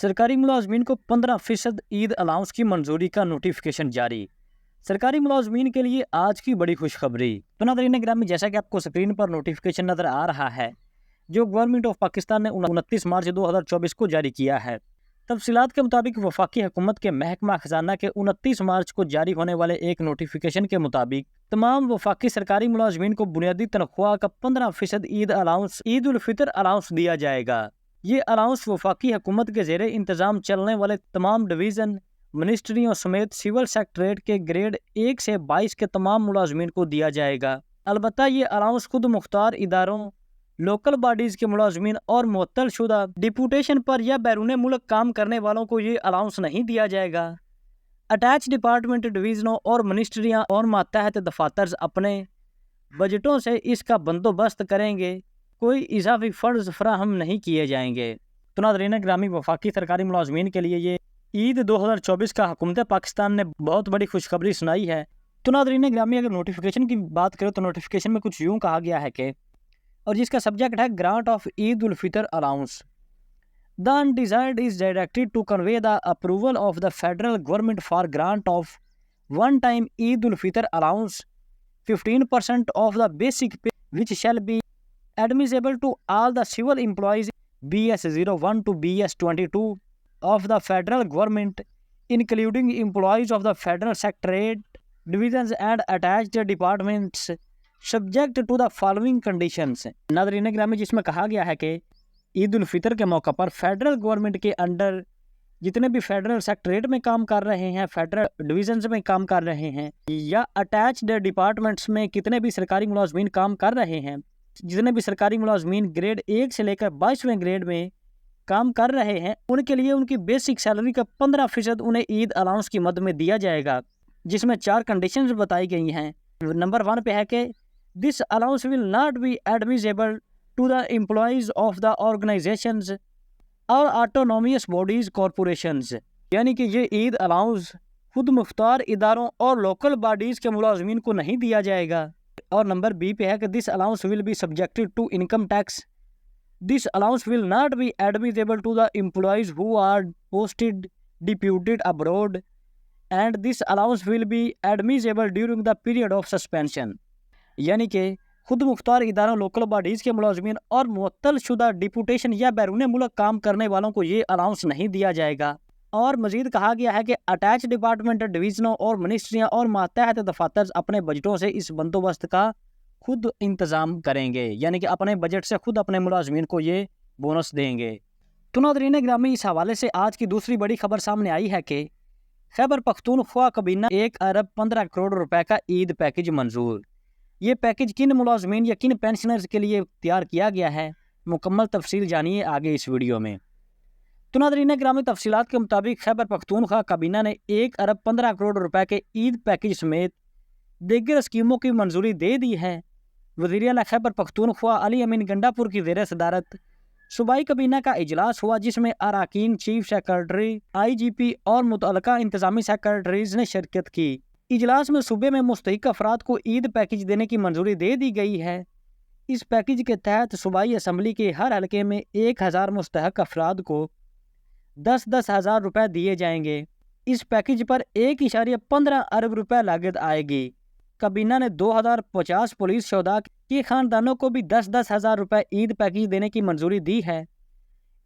سرکاری ملازمین کو 15% عید الاؤنس کی منظوری کا نوٹیفیکیشن جاری۔ سرکاری ملازمین کے لیے آج کی بڑی خوشخبری۔ تو ناظرین گرامی، جیسا کہ آپ کو سکرین پر نوٹیفیکیشن نظر آ رہا ہے جو گورنمنٹ آف پاکستان نے 29 مارچ 2024 کو جاری کیا ہے۔ تفصیلات کے مطابق وفاقی حکومت کے محکمہ خزانہ کے 29 مارچ کو جاری ہونے والے ایک نوٹیفیکیشن کے مطابق تمام وفاقی سرکاری ملازمین کو بنیادی تنخواہ کا 15% عید الاؤنس، عید الفطر الاؤنس دیا جائے گا۔ یہ الاؤنس وفاقی حکومت کے زیر انتظام چلنے والے تمام ڈویژن، منسٹریوں سمیت سول سیکٹریٹ کے گریڈ 1 سے 22 کے تمام ملازمین کو دیا جائے گا۔ البتہ یہ الاؤنس خود مختار اداروں، لوکل باڈیز کے ملازمین اور معطل شدہ ڈپوٹیشن پر یا بیرون ملک کام کرنے والوں کو یہ الاؤنس نہیں دیا جائے گا۔ اٹیچ ڈپارٹمنٹ، ڈویژنوں اور منسٹریاں اور ماتحت دفاتر اپنے بجٹوں سے اس کا بندوبست کریں گے، کوئی اضافی فنڈز فراہم نہیں کیے جائیں گے۔ تو ناظرین گرامی، وفاقی سرکاری ملازمین کے لیے یہ عید 2024 کا حکومت پاکستان نے بہت بڑی خوشخبری سنائی ہے۔ تو ناظرین گرامی، اگر نوٹیفیکیشن کی بات کریں تو نوٹیفیکیشن میں کچھ یوں کہا گیا ہے کہ، اور جس کا سبجیکٹ ہے grant of Eid al-Fitr allowance, The undesired is directed to convey the approval of the federal government for grant of one-time Eid al-Fitr allowance, 15% of the basic pay, which shall be admissible to all the civil employees BS01 to BS22 of the federal government, including employees of the federal secretariat, divisions and attached departments, subject to the following conditions۔ ناظرین گرامی، جس میں کہا گیا ہے کہ عید الفطر کے موقع پر فیڈرل گورنمنٹ کے انڈر جتنے بھی فیڈرل سیکٹریٹ میں کام کر رہے ہیں، فیڈرل ڈویژنز میں کام کر رہے ہیں، یا اٹیچڈ ڈپارٹمنٹس میں کتنے بھی سرکاری ملازمین کام کر رہے ہیں، جتنے بھی سرکاری ملازمین گریڈ 1 سے لے کر 22ویں گریڈ میں کام کر رہے ہیں، ان کے لیے ان کی بیسک سیلری کا 15% انہیں عید الاؤنس کی مد میں دیا جائے گا، جس میں 4 کنڈیشنز بتائی گئی ہیں۔ نمبر 1 پہ ہے کہ this allowance will not be admissible to the employees of the organizations اور autonomous bodies corporations، یعنی کہ یہ عید الاؤنس خود مختار اداروں اور لوکل باڈیز کے ملازمین کو نہیں دیا جائے گا۔ اور نمبر بی پہ ہے کہ this allowance will be subjected to income tax۔ This allowance will not be admissible to the employees who are posted, deputed abroad, and this allowance will be admissible during the period of suspension۔ یعنی کہ خود مختار اداروں، local bodies کے ملازمین اور معطل شدہ deputation یا بیرون ملک کام کرنے والوں کو یہ الاؤنس نہیں دیا جائے گا۔ اور مزید کہا گیا ہے کہ اٹیچ ڈپارٹمنٹ، ڈویژنوں اور منسٹریاں اور ماتحت دفاتر اپنے بجٹوں سے اس بندوبست کا خود انتظام کریں گے، یعنی کہ اپنے بجٹ سے خود اپنے ملازمین کو یہ بونس دیں گے۔ تو ناظرین گرامی، اس حوالے سے آج کی دوسری بڑی خبر سامنے آئی ہے کہ خیبر پختونخوا کابینہ 1 ارب 15 کروڑ روپے کا عید پیکج منظور۔ یہ پیکج کن ملازمین یا کن پینشنرز کے لیے تیار کیا گیا ہے، مکمل تفصیل جانیے آگے اس ویڈیو میں۔ تو ناظرین گرامی، تفصیلات کے مطابق خیبر پختونخوا کابینہ نے 1 ارب 15 کروڑ روپے کے عید پیکج سمیت دیگر اسکیموں کی منظوری دے دی ہے۔ وزیر اعلیٰ خیبر پختونخوا علی امین گنڈاپور کی زیر صدارت صوبائی کابینہ کا اجلاس ہوا، جس میں اراکین، چیف سیکرٹری، آئی جی پی اور متعلقہ انتظامی سیکرٹریز نے شرکت کی۔ اجلاس میں صوبے میں مستحق افراد کو عید پیکج دینے کی منظوری دے دی گئی ہے۔ اس پیکج کے تحت صوبائی اسمبلی کے ہر حلقے میں 1000 مستحق افراد کو 10-10 ہزار روپے دیے جائیں گے۔ اس پیکج پر 1.15 ارب روپے لاگت آئے گی۔ کابینہ نے 2050 پولیس شہداء کے خاندانوں کو بھی 10-10 ہزار روپے عید پیکج دینے کی منظوری دی ہے۔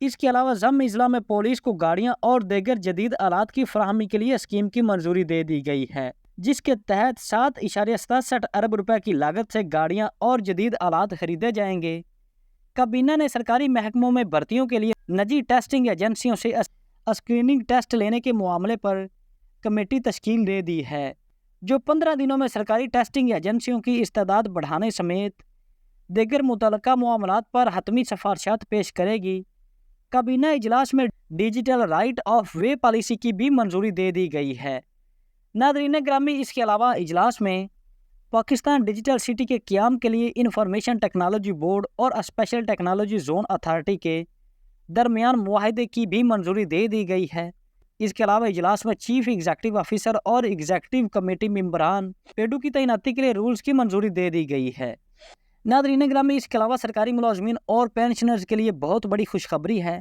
اس کے علاوہ ضم اضلاع میں پولیس کو گاڑیاں اور دیگر جدید آلات کی فراہمی کے لیے اسکیم کی منظوری دے دی گئی ہے، جس کے تحت 7.67 ارب روپے کی لاگت سے گاڑیاں اور جدید آلات خریدے جائیں گے۔ کابینہ نے سرکاری محکموں میں بھرتیوں کے لیے نجی ٹیسٹنگ ایجنسیوں سے اسکریننگ ٹیسٹ لینے کے معاملے پر کمیٹی تشکیل دے دی ہے، جو 15 دنوں میں سرکاری ٹیسٹنگ ایجنسیوں کی استعداد بڑھانے سمیت دیگر متعلقہ معاملات پر حتمی سفارشات پیش کرے گی۔ کابینہ اجلاس میں digital right of way policy کی بھی منظوری دے دی گئی ہے۔ ناظرین گرامی، اس کے علاوہ اجلاس میں پاکستان ڈیجیٹل سٹی کے قیام کے لیے انفارمیشن ٹیکنالوجی بورڈ اور اسپیشل ٹیکنالوجی زون اتھارٹی کے درمیان معاہدے کی بھی منظوری دے دی گئی ہے۔ اس کے علاوہ اجلاس میں چیف ایگزیکٹو آفیسر اور ایگزیکٹو کمیٹی ممبران پیڈو کی تعیناتی کے لیے رولز کی منظوری دے دی گئی ہے۔ ناظرین گرامی، اس کے علاوہ سرکاری ملازمین اور پینشنرز کے لیے بہت بڑی خوشخبری ہے۔